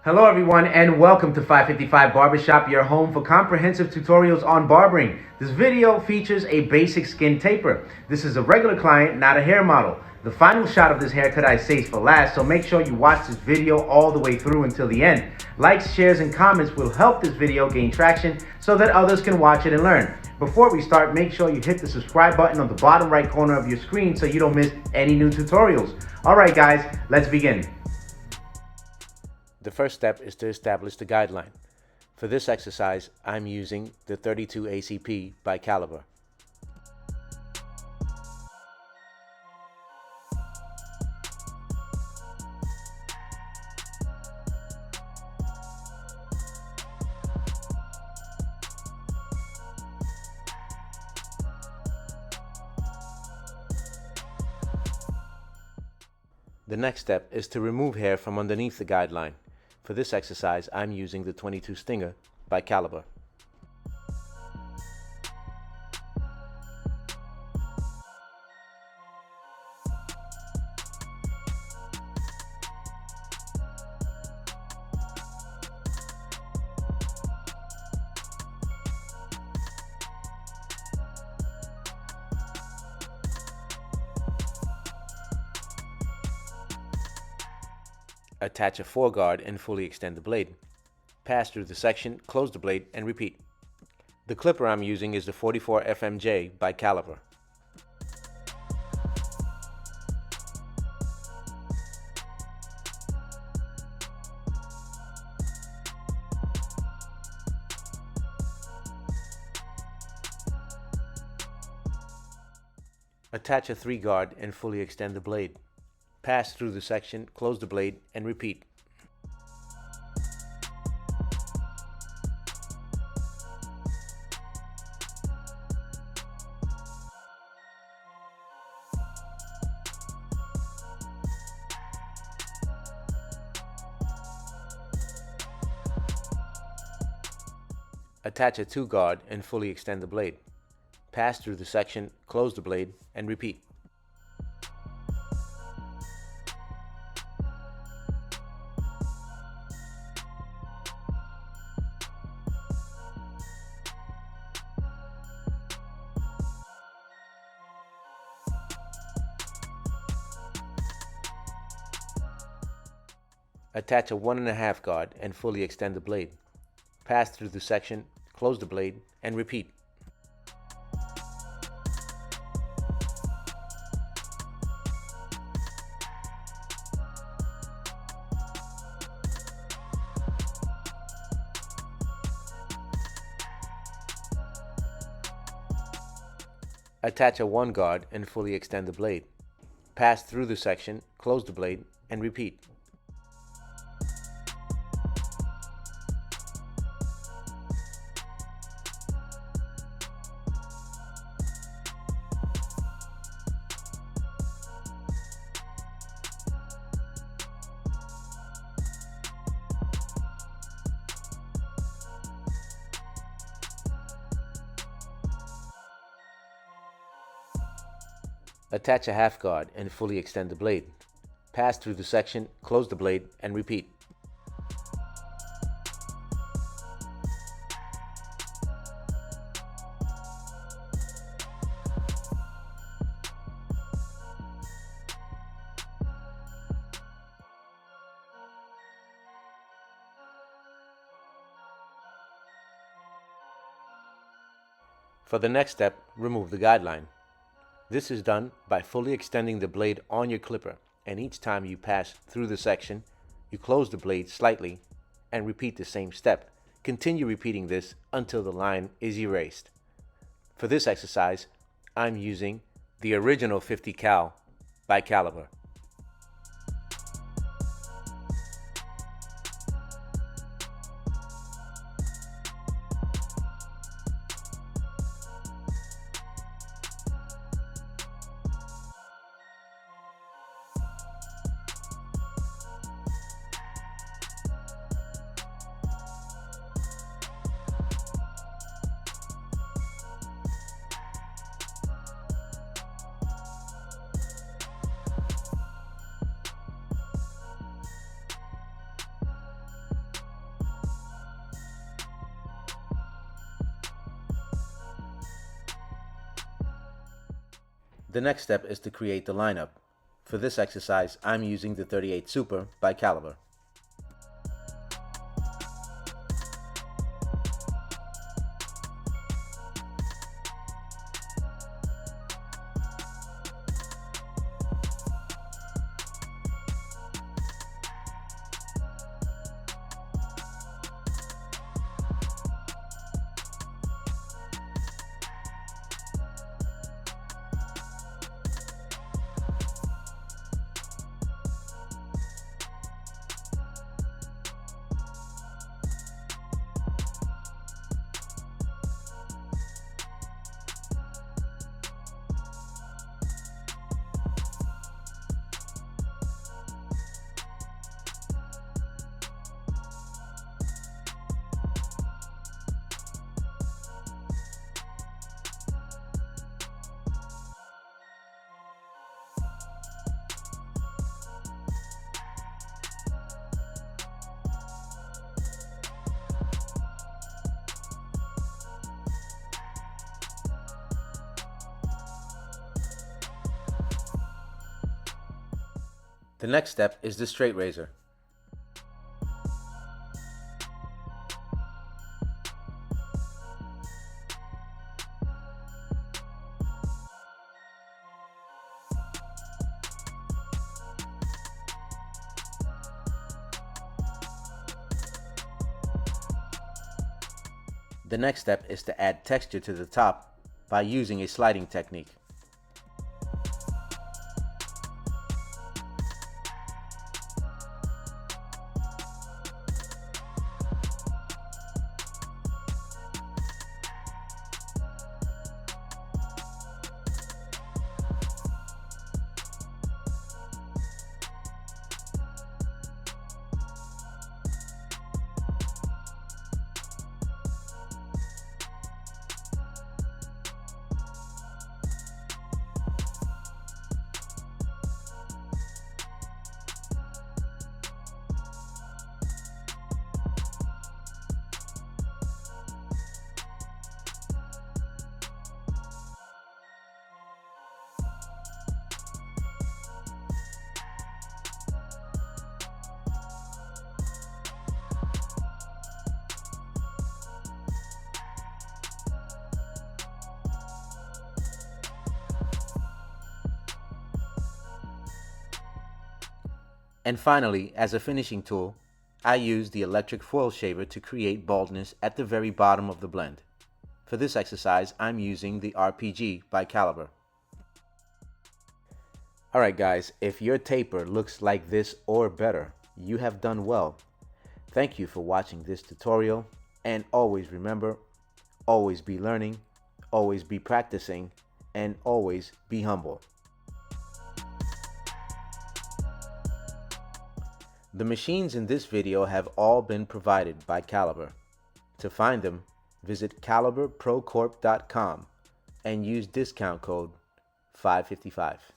Hello everyone and welcome to 555 Barbershop, your home for comprehensive tutorials on barbering. This video features a basic skin taper. This is a regular client, not a hair model. The final shot of this haircut I saved for last, so make sure you watch this video all the way through until the end. Likes, shares, and comments will help this video gain traction so that others can watch it and learn. Before we start, make sure you hit the subscribe button on the bottom right corner of your screen so you don't miss any new tutorials. Alright guys, let's begin. The first step is to establish the guideline. For this exercise, I'm using the 32 ACP by Caliber. The next step is to remove hair from underneath the guideline. For this exercise, I'm using the 22 Stinger by Caliber. Attach a foreguard and fully extend the blade. Pass through the section, close the blade, and repeat. The clipper I'm using is the 44 FMJ by Caliber. Attach a 3-guard and fully extend the blade. Pass through the section, close the blade, and repeat. Attach a 2-guard and fully extend the blade. Pass through the section, close the blade, and repeat. Attach a 1.5 guard and fully extend the blade. Pass through the section, close the blade, and repeat. Attach a 1 guard and fully extend the blade. Pass through the section, close the blade, and repeat. Attach a 1/2 guard and fully extend the blade. Pass through the section, close the blade, and repeat. For the next step, remove the guideline. This is done by fully extending the blade on your clipper, and each time you pass through the section, you close the blade slightly and repeat the same step. Continue repeating this until the line is erased. For this exercise, I'm using the original 50 cal by Caliber. The next step is to create the lineup. For this exercise, I'm using the 38 Super by Caliber. The next step is the straight razor. The next step is to add texture to the top by using a sliding technique. And finally, as a finishing tool, I use the electric foil shaver to create baldness at the very bottom of the blend. For this exercise, I'm using the RPG by Caliber. Alright guys, if your taper looks like this or better, you have done well. Thank you for watching this tutorial, and always remember, always be learning, always be practicing, and always be humble. The machines in this video have all been provided by Caliber. To find them, visit caliberprocorp.com and use discount code 555.